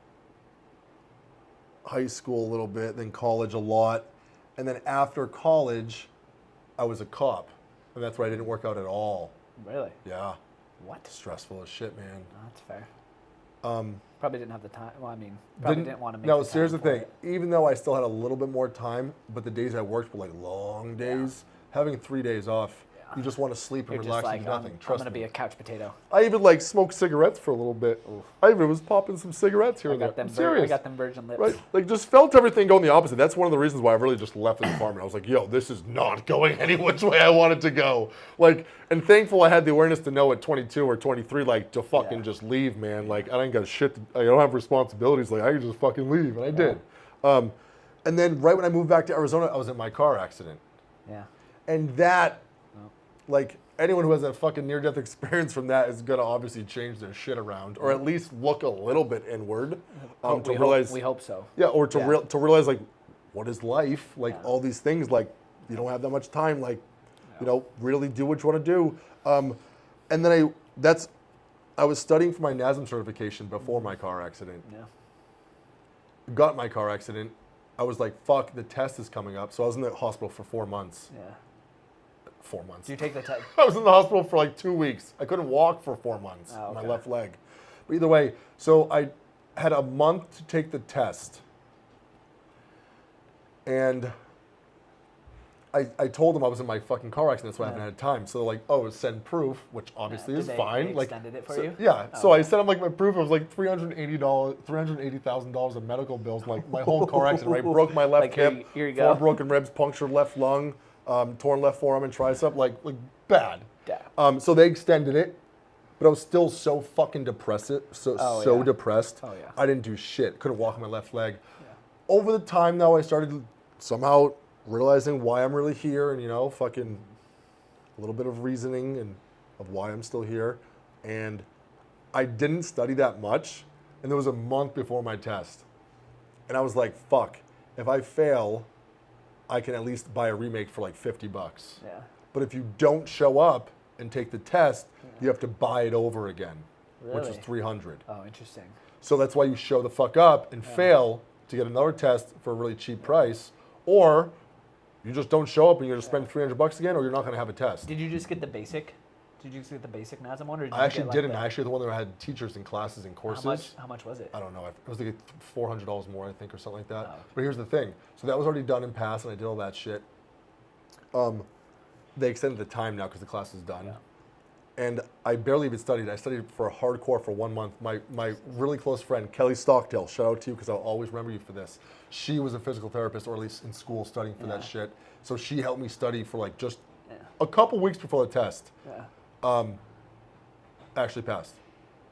high school a little bit, then college a lot, and then after college, I was a cop, and that's where I didn't work out at all. Really? Yeah. What? Stressful as shit, man. No, that's fair. Probably didn't have the time. Well, I mean, didn't want to make. No, the here's time the for thing. it. Even though I still had a little bit more time, but the days I worked were like long days. Having 3 days off, You just want to sleep and You're relax just like, and do nothing. I'm Trust gonna me. be a couch potato. I even like smoked cigarettes for a little bit. I even was popping some cigarettes here and there. I'm I serious. got them virgin lips. Right? Like, just felt everything going the opposite. That's one of the reasons why I really just left the department. I was like, yo, this is not going any which way I want it to go. Like, and thankful I had the awareness to know at 22 or 23, like, to fucking just leave, man. Like, I ain't got shit. I don't have responsibilities. Like, I could just fucking leave. And I did. And then right when I moved back to Arizona, I was in my car accident. Yeah. And that, like, anyone who has a fucking near-death experience from that is gonna obviously change their shit around, or at least look a little bit inward, to realize. We hope so. Yeah, or to realize, like, what is life? Like, all these things, like, you don't have that much time. Like, you know, really do what you want to do. And then I was studying for my NASM certification before my car accident. Yeah. Got my car accident. I was like, fuck, the test is coming up. So I was in the hospital for 4 months. Yeah. 4 months. Do you take the test? I was in the hospital for like 2 weeks. I couldn't walk for 4 months on my left leg. But either way, so I had a month to take the test. And I told them I was in my fucking car accident, so I haven't had time. So they're like, oh, send proof, which obviously is fine. They like, extended it for so, you? Yeah. So I sent them like my proof. It was like $380,000 of medical bills. Like my whole car accident, right? Broke my left Like, hip, here you 4 go. broken ribs, punctured left lung, torn left forearm and tricep, like bad. Yeah. So they extended it, but I was still so fucking depressed. Depressed. Oh, yeah. I didn't do shit. Couldn't walk on my left leg. Yeah. Over the time, though, I started somehow realizing why I'm really here, and, you know, fucking a little bit of reasoning and of why I'm still here. And I didn't study that much, and there was a month before my test. And I was like, fuck, if I fail, I can at least buy a remake for like $50. Yeah. But if you don't show up and take the test, you have to buy it over again, which is Really? $300. Oh, interesting. So that's why you show the fuck up and fail to get another test for a really cheap price, or you just don't show up and you're going to spend $300 again, or you're not going to have a test. Did you just get the basic? Did you just get the basic NASM one, or did you I actually get, like, didn't. I actually the one that had teachers and classes and courses. How much was it? I don't know. It was like $400 more, I think, or something like that. Oh, okay. But here's the thing. So that was already done and passed, and I did all that shit. They extended the time now because the class is done. Yeah. And I barely even studied. I studied for hardcore for 1 month. My really close friend, Kelly Stockdale, shout out to you because I'll always remember you for this. She was a physical therapist, or at least in school studying for that shit. So she helped me study for like just a couple weeks before the test. Yeah. Actually passed.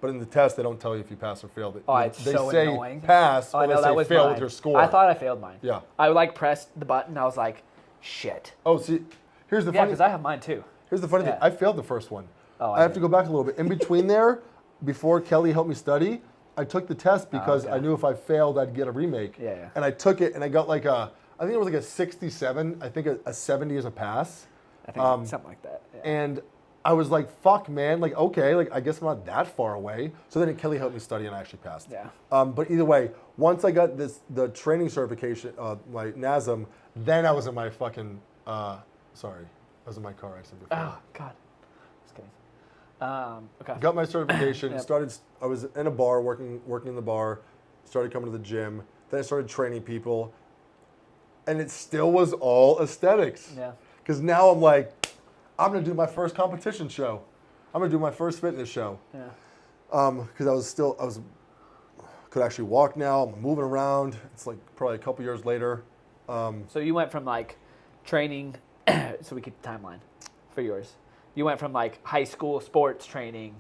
But in the test, they don't tell you if you pass or fail. Oh, it's they so say annoying. pass, Oh, or I they know, that say was fail mine. with your score. I thought I failed mine. Yeah. I like pressed the button. I was like, shit. Oh, see, here's the Yeah, funny. because I have mine too. Here's the funny thing. Yeah. I failed the first one. Oh, I have to go back a little bit. In between there, before Kelly helped me study, I took the test because okay. I knew if I failed, I'd get a remake. Yeah. And I took it, and I got like I think it was like a 67. I think a 70 is a pass. I think something like that. Yeah. And I was like, fuck, man. Like, okay, like I guess I'm not that far away. So then Kelly helped me study, and I actually passed. Yeah. But either way, once I got the training certification, my NASM, then I was in my fucking, I was in my car accident before. Oh, God. Just kidding. Okay. Got my certification, Yep. I was in a bar, working in the bar, started coming to the gym, then I started training people, and it still was all aesthetics. Yeah. Because now I'm like, I'm gonna do my first competition show. I'm gonna do my first fitness show. Yeah. Because could actually walk now, I'm moving around. It's like probably a couple years later. So you went from like training, so we keep the timeline for yours. You went from like high school sports training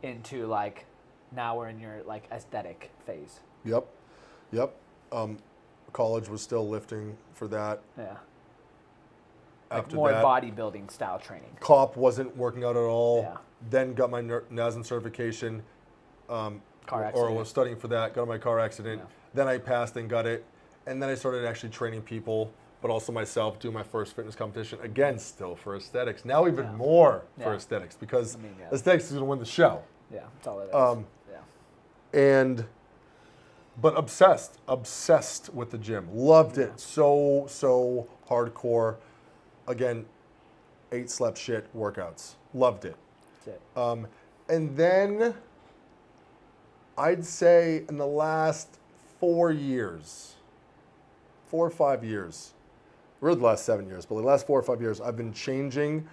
into like, now we're in your like aesthetic phase. Yep. College was still lifting for that. Yeah. After Like more that, bodybuilding style training. COP wasn't working out at all. Yeah. Then got my NASM certification. Car Or accident. was studying for that. Got in my car accident. Yeah. Then I passed and got it. And then I started actually training people, but also myself, doing my first fitness competition. Again, still for aesthetics. Now even more for Yeah. aesthetics, because yeah. aesthetics is going to win the show. Yeah, that's all it is. Yeah. But obsessed with the gym. Loved it. So hardcore. Again, ate, slept, shit workouts. Loved it. That's it. And then I'd say in the last 4 years, 4 or 5 years, really the last 7 years, but the last 4 or 5 years, I've been changing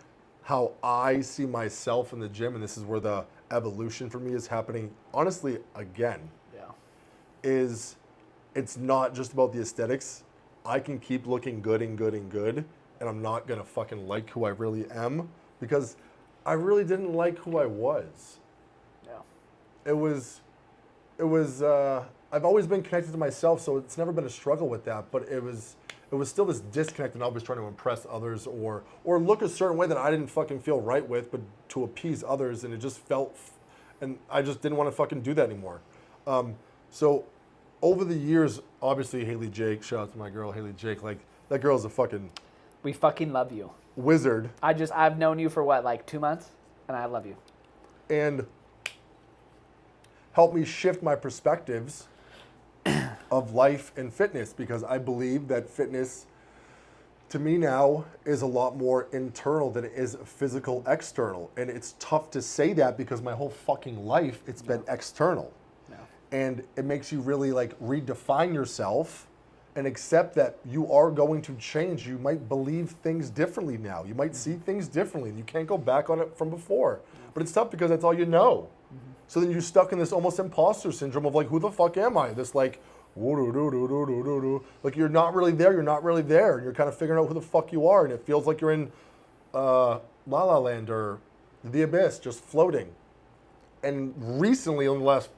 how I see myself in the gym, and this is where the evolution for me is happening, honestly, again, Yeah. is it's not just about the aesthetics. I can keep looking good and good and good, and I'm not gonna fucking like who I really am because I really didn't like who I was. Yeah. It was, I've always been connected to myself, so it's never been a struggle with that, but it was still this disconnect and always trying to impress others or look a certain way that I didn't fucking feel right with, but to appease others, and it just felt, and I just didn't want to fucking do that anymore. So over the years, obviously Haley Jake, shout out to my girl Haley Jake, like that girl's a fucking We fucking love you. wizard. I've known you for what, like 2 months? And I love you. And helped me shift my perspectives of life and fitness, because I believe that fitness to me now is a lot more internal than it is physical external. And it's tough to say that because my whole fucking life it's been external. Yeah. And it makes you really like redefine yourself and accept that you are going to change. You might believe things differently now. You might see things differently. You can't go back on it from before. But it's tough because that's all you know. So then you're stuck in this almost imposter syndrome of like, who the fuck am I? This like, like you're not really there, and you're kind of figuring out who the fuck you are, and it feels like you're in La La Land or the abyss, just floating. And recently, in the last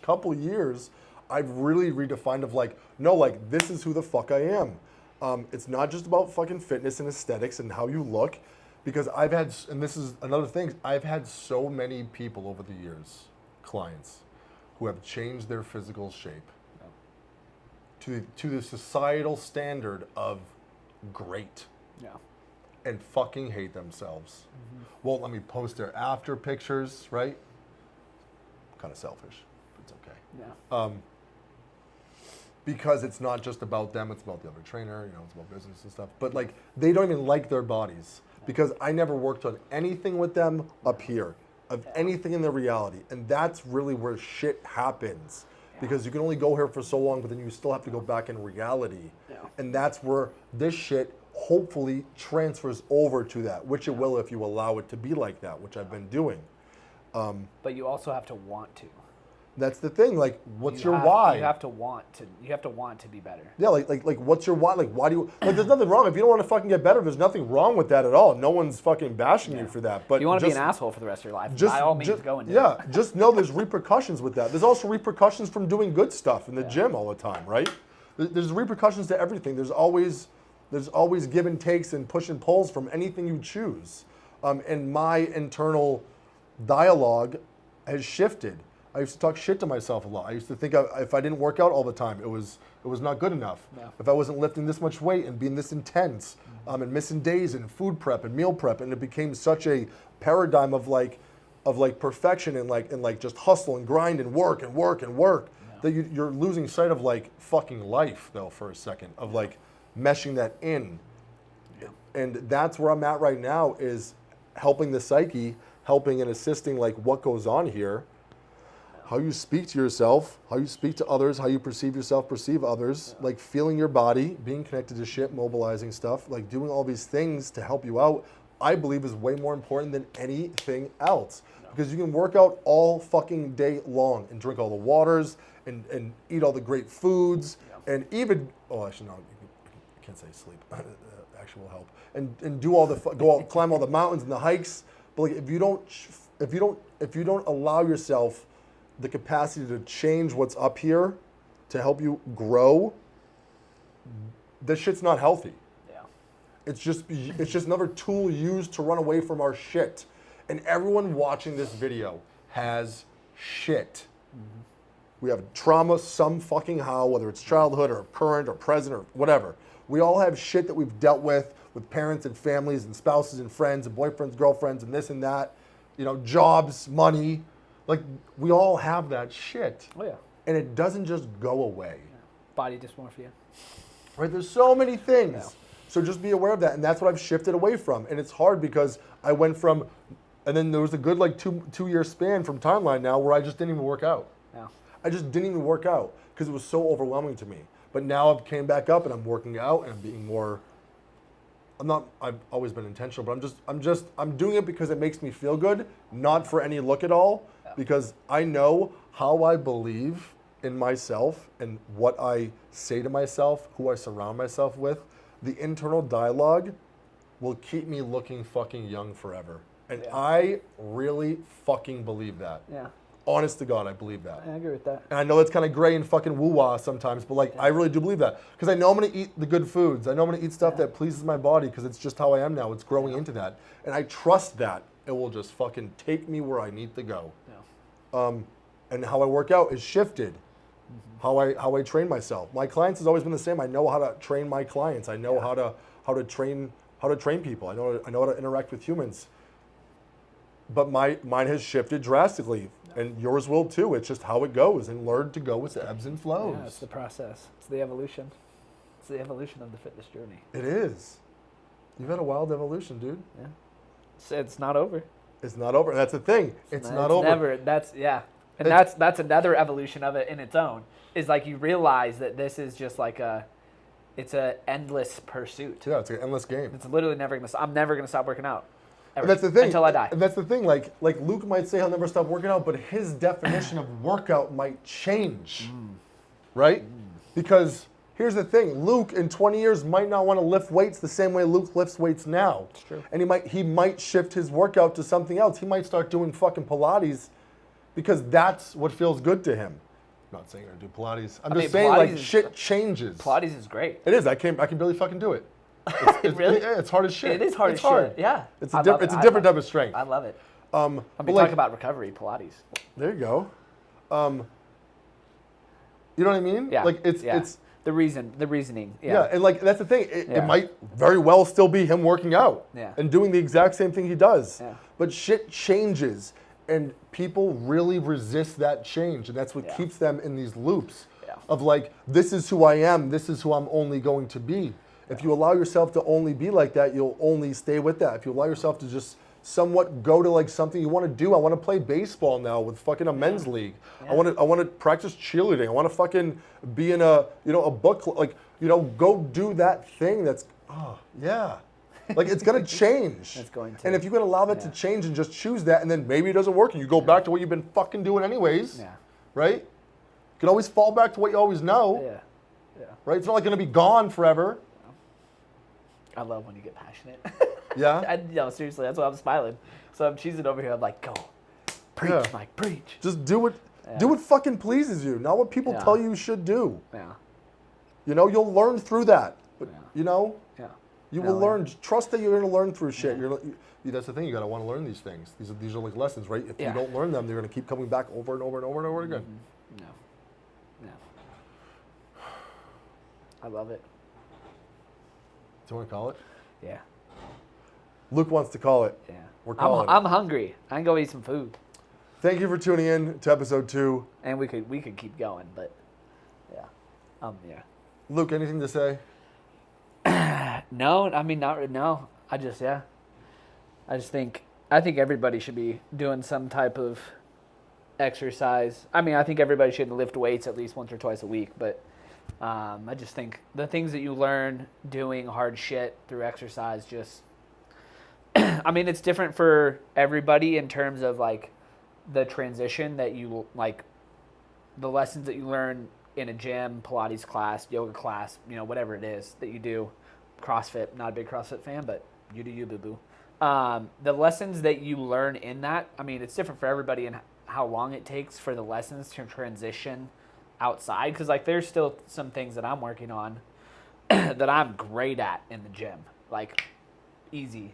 couple years, I've really redefined of like, no, like this is who the fuck I am. It's not just about fucking fitness and aesthetics and how you look, because I've had, and this is another thing, I've had so many people over the years, clients, who have changed their physical shape to the societal standard of great. Yeah. And fucking hate themselves. Won't let me post their after pictures, right? Kind of selfish, but it's okay. Yeah. Because it's not just about them, it's about the other trainer, it's about business and stuff. But like, they don't even like their bodies because I never worked on anything with them up here, of anything in their reality. And that's really where shit happens. Because you can only go here for so long, but then you still have to go back in reality. Yeah. And that's where this shit hopefully transfers over to that, which it will if you allow it to be like that, which I've been doing. But you also have to want to. That's the thing. Like, what's your why? You have to want to be better. Yeah, like what's your why? Like, why do you, like, there's nothing wrong. If you don't want to fucking get better, there's nothing wrong with that at all. No one's fucking bashing you for that. But if you want to be an asshole for the rest of your life, by all means, go and do it. Just know there's repercussions with that. There's also repercussions from doing good stuff in the gym all the time, right? There's repercussions to everything. There's always give and takes and push and pulls from anything you choose. And my internal dialogue has shifted. I used to talk shit to myself a lot. I used to think if I didn't work out all the time, it was not good enough. Yeah. If I wasn't lifting this much weight and being this intense, and missing days and food prep and meal prep, and it became such a paradigm of perfection and like just hustle and grind and work that you're losing sight of like fucking life though for a second of like meshing that in. Yeah. And that's where I'm at right now, is helping the psyche, helping and assisting like what goes on here. How you speak to yourself, how you speak to others, how you perceive yourself, perceive others, like feeling your body, being connected to shit, mobilizing stuff, like doing all these things to help you out, I believe is way more important than anything else. Because you can work out all fucking day long and drink all the waters and eat all the great foods and even, actually no, I can't say sleep, actual help, and do all the, go out, climb all the mountains and the hikes, but like if you don't allow yourself the capacity to change what's up here to help you grow, this shit's not healthy. Yeah. It's just another tool used to run away from our shit. And everyone watching this video has shit. Mm-hmm. We have trauma some fucking how, whether it's childhood or current or present or whatever. We all have shit that we've dealt with parents and families and spouses and friends and boyfriends, girlfriends and this and that, jobs, money. Like, we all have that shit. Oh, yeah. And it doesn't just go away. Yeah. Body dysmorphia. Right? There's so many things. Yeah. So just be aware of that. And that's what I've shifted away from. And it's hard because I went from, and then there was a good like two-year span from timeline now where I just didn't even work out. Yeah. I just didn't even work out because it was so overwhelming to me. But now I've came back up and I'm working out and I'm being more I've always been intentional, but I'm doing it because it makes me feel good, not for any look at all, because I know how I believe in myself and what I say to myself, who I surround myself with. The internal dialogue will keep me looking fucking young forever. And I really fucking believe that. Yeah. Honest to God, I believe that. I agree with that. And I know it's kind of gray and fucking woo-wah sometimes, but like I really do believe that. Because I know I'm going to eat the good foods. I know I'm going to eat stuff that pleases my body because it's just how I am now. It's growing into that. And I trust that it will just fucking take me where I need to go. Yeah. And how I work out is shifted. How I train myself. My clients has always been the same. I know how to train my clients. I know how to train people. I know how to interact with humans. But mine has shifted drastically, and yours will too. It's just how it goes, and learn to go with the ebbs and flows. Yeah, it's the process. It's the evolution. It's the evolution of the fitness journey. It is. You've had a wild evolution, dude. Yeah. It's not over. It's not over. That's the thing. It's not over. Never. And that's another evolution of it in its own. Is like you realize that this is just like it's an endless pursuit. Yeah, it's an endless game. It's literally never gonna. I'm never gonna stop working out. Ever, and that's the thing. Until I die. And that's the thing. Like Luke might say he'll never stop working out, but his definition of workout might change, right? Because here's the thing: Luke in 20 years might not want to lift weights the same way Luke lifts weights now. It's true. And he might shift his workout to something else. He might start doing fucking Pilates because that's what feels good to him. I'm not saying I do Pilates. I'm just saying like shit changes. Pilates is great. It is. I can barely fucking do it. Really? Yeah, it's hard as shit. It is hard it's as hard. shit. Yeah. It's a different type of strength. I love it. I mean, talk about recovery, Pilates. There you go. You know what I mean? Yeah. Like it's the reasoning. Yeah, and like that's the thing. It might very well still be him working out and doing the exact same thing he does. Yeah. But shit changes, and people really resist that change, and that's what keeps them in these loops of like, this is who I am. This is who I'm only going to be. If you allow yourself to only be like that, you'll only stay with that. If you allow yourself to just somewhat go to like something you want to do, I want to play baseball now with fucking a men's league. I want to practice cheerleading. I want to fucking be in a book club. Like, go do that thing. That's like it's gonna change. It's going to. And if you can allow that to change and just choose that, and then maybe it doesn't work, and you go back to what you've been fucking doing anyways. Yeah. Right? You can always fall back to what you always know. Yeah. Yeah. Right? It's not like gonna be gone forever. I love when you get passionate. Yeah? No, seriously, that's why I'm smiling. So I'm cheesing over here. I'm like, go. Preach, Mike, preach. Just do what fucking pleases you, not what people tell you should do. Yeah. You'll learn through that. But, Yeah. you will learn. Trust that you're going to learn through shit. That's the thing. You got to want to learn these things. These are like lessons, right? If you don't learn them, they're going to keep coming back over and over and over and over again. No. I love it. Do you want to call it? Yeah. Luke wants to call it. Yeah. We're calling it. I'm hungry. I can go eat some food. Thank you for tuning in to episode 2. And we could keep going, but yeah. Luke, anything to say? No, I mean no. I think everybody should be doing some type of exercise. I mean, I think everybody should lift weights at least once or twice a week, but I just think the things that you learn doing hard shit through exercise just I mean, it's different for everybody in terms of like the transition that you like, the lessons that you learn in a gym, Pilates class, yoga class, whatever it is that you do. CrossFit, not a big CrossFit fan, but you do you, boo-boo. The lessons that you learn in that, I mean, it's different for everybody and how long it takes for the lessons to transition outside. Because like there's still some things that I'm working on that I'm great at in the gym. Like easy.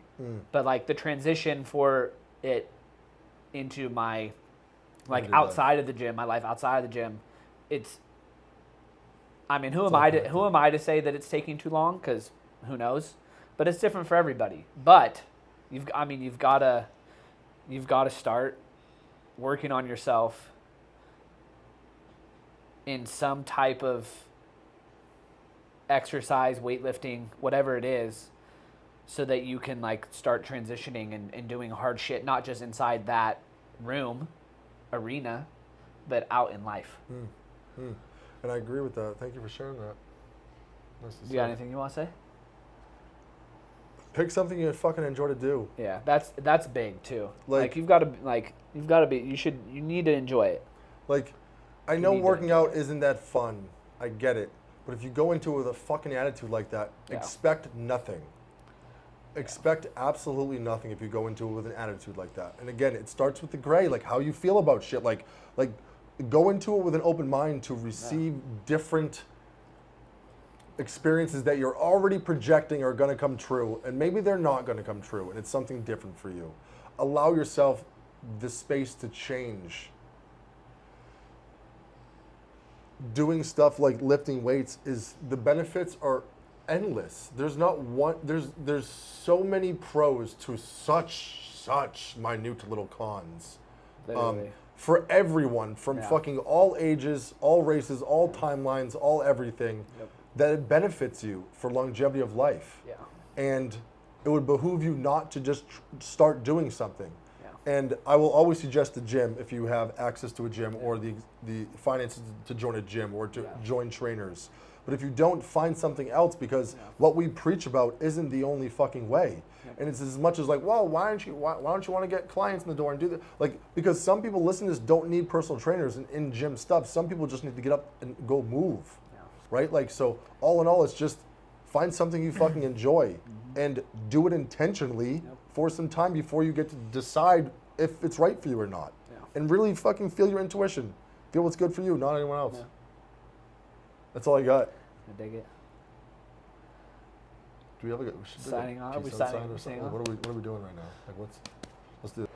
But like the transition for it into my like outside of the gym, my life outside of the gym, it's I mean, who am I to say that it's taking too long? Because who knows? But it's different for everybody. But you've got to start working on yourself in some type of exercise, weightlifting, whatever it is, so that you can like start transitioning and doing hard shit, not just inside that arena, but out in life. And I agree with that. Thank you for sharing that. Nice to You got anything you want to say? pick something you fucking enjoy to do. Yeah, that's big too. Like, You've got to you need to enjoy it. Like, I know working out isn't that fun. I get it. But if you go into it with a fucking attitude like that, expect nothing. Expect absolutely nothing if you go into it with an attitude like that. And again, it starts with the gray, like how you feel about shit. Like go into it with an open mind to receive different experiences that you're already projecting are going to come true, and maybe they're not going to come true, and it's something different for you. Allow yourself the space to change. Doing stuff like lifting weights the benefits are endless. There's not one. There's so many pros to such minute little cons. For everyone, from fucking all ages, all races, all timelines, all everything. Yep. That it benefits you for longevity of life. Yeah. And it would behoove you not to just start doing something. Yeah. And I will always suggest a gym if you have access to a gym or the finances to join a gym or to join trainers. But if you don't, find something else, because what we preach about isn't the only fucking way. Yep. And it's as much as like, well, why don't you want to get clients in the door and do that? Like, because some people listening to this don't need personal trainers and in gym stuff. Some people just need to get up and go move. Right? Like, so all in all, it's just find something you fucking enjoy and do it intentionally for some time before you get to decide if it's right for you or not. Yeah. And really fucking feel your intuition. Feel what's good for you, not anyone else. Yeah. That's all I got. I dig it. Do we have a signing off? Are we signing off? What are we doing right now? Like, let's do it.